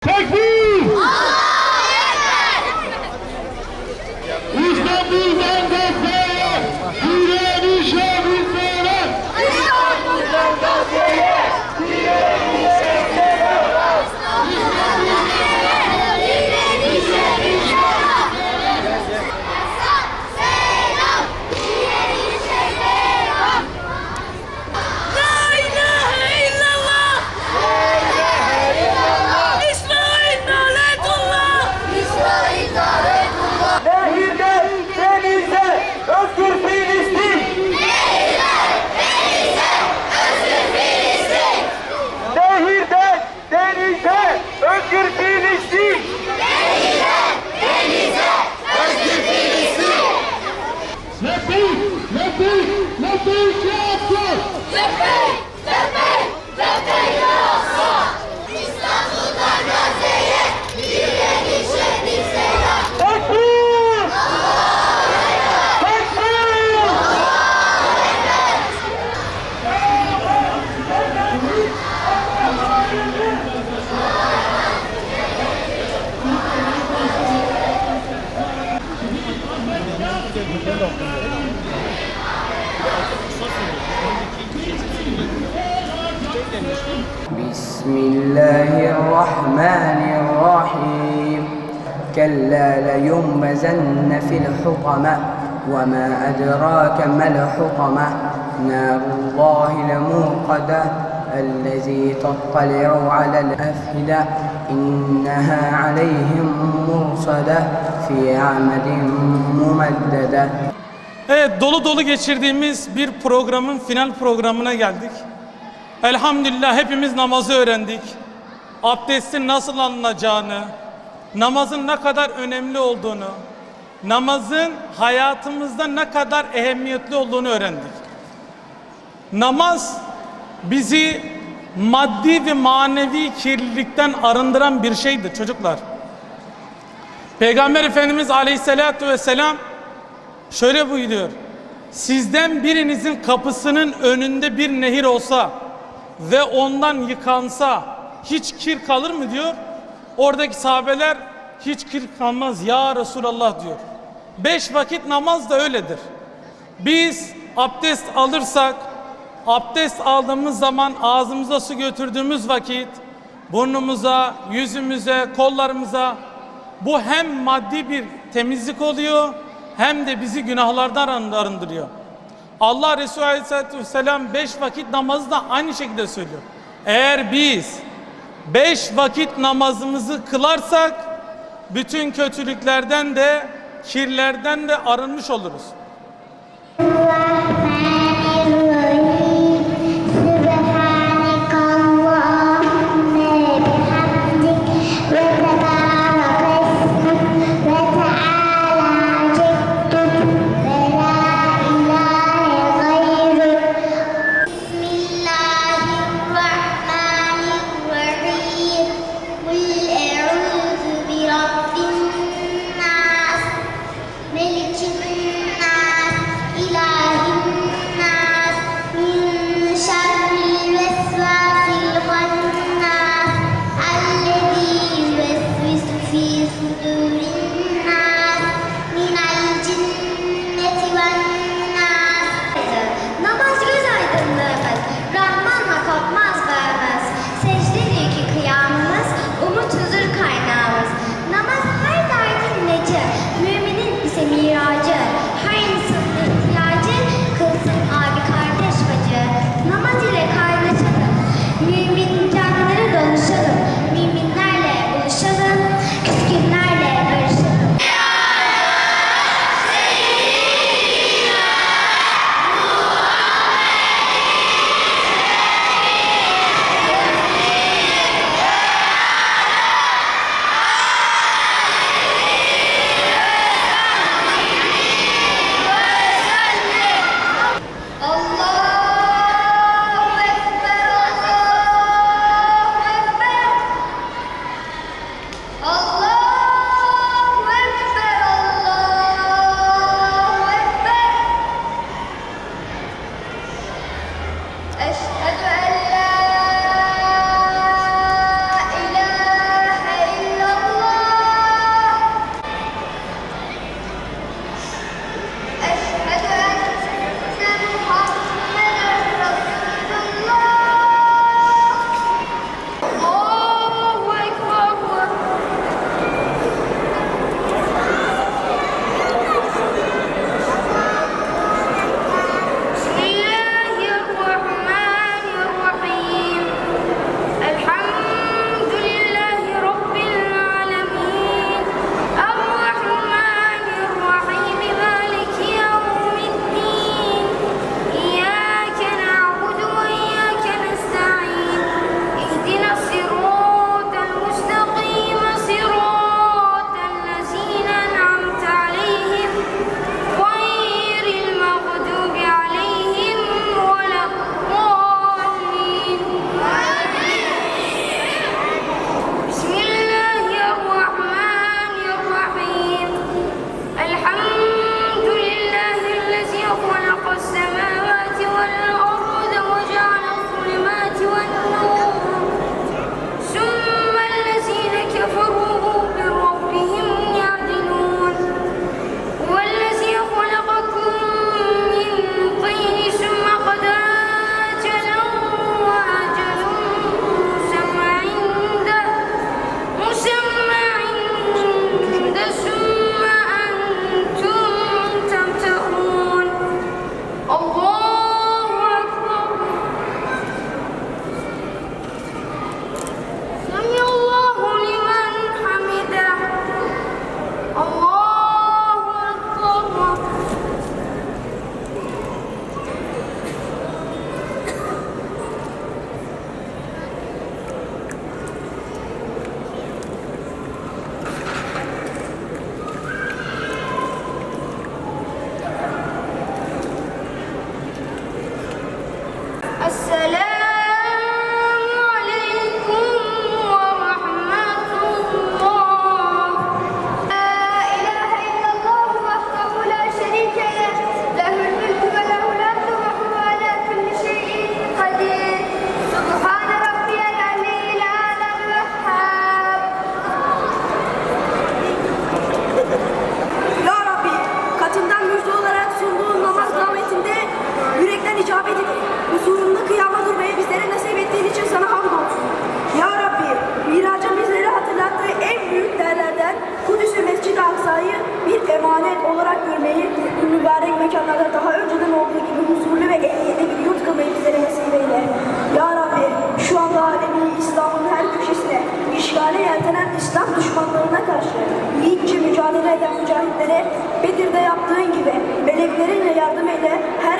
Tekbir! İstanbul'dan Gazze'ye, direnişe bizlere! İstanbul'dan Gazze'ye, direnişe bizlere! Direnişe bizlere! Selam! Direnişe selam! La ilahe illallah. La ilahe illallah! İsrail naletullah. İsrail naletullah! Nehirden denize özgür Filistin! Nehirden denize özgür Filistin! Nehirden denize özgür Filistin! Nehirden denize özgür Filistin! Lebbeyk! Lebbeyk! Lebbeyk ya Allah! Lebbeyk! Lebbeyk! Lebbeyk ya Allah! İstanbul'dan Gazze'ye direnişe bir selam! Tekbir! Tekbir! بسم الله الرحمن الرحيم كلا لينبذن في الحطمة وما أدراك ما الحطمة نار الله الموقدة التي تطلع على الأفئدة إنها عليهم مرصدة في عمد ممددة. Evet, dolu dolu geçirdiğimiz bir programın final programına geldik. Elhamdülillah hepimiz namazı öğrendik. Abdestin nasıl alınacağını, namazın ne kadar önemli olduğunu, namazın hayatımızda ne kadar ehemmiyetli olduğunu öğrendik. Namaz bizi maddi ve manevi kirlilikten arındıran bir şeydir çocuklar. Peygamber Efendimiz Aleyhisselatü Vesselam şöyle buyuruyor: sizden birinizin kapısının önünde bir nehir olsa ve ondan yıkansa hiç kir kalır mı diyor. Oradaki sahabeler hiç kir kalmaz ya Resulallah diyor. 5 vakit namaz da öyledir. Biz abdest alırsak, abdest aldığımız zaman ağzımıza su götürdüğümüz vakit burnumuza, yüzümüze, kollarımıza bu hem maddi bir temizlik oluyor hem de bizi günahlardan arındırıyor. Allah Resulü Aleyhisselatü Vesselam 5 vakit namazı da aynı şekilde söylüyor. Eğer biz 5 vakit namazımızı kılarsak bütün kötülüklerden de kirlerden de arınmış oluruz. ملك الناس İslam düşmanlarına karşı yiğitçe mücadele eden mücahitlere Bedir'de yaptığın gibi meleklerinle yardım eyle, her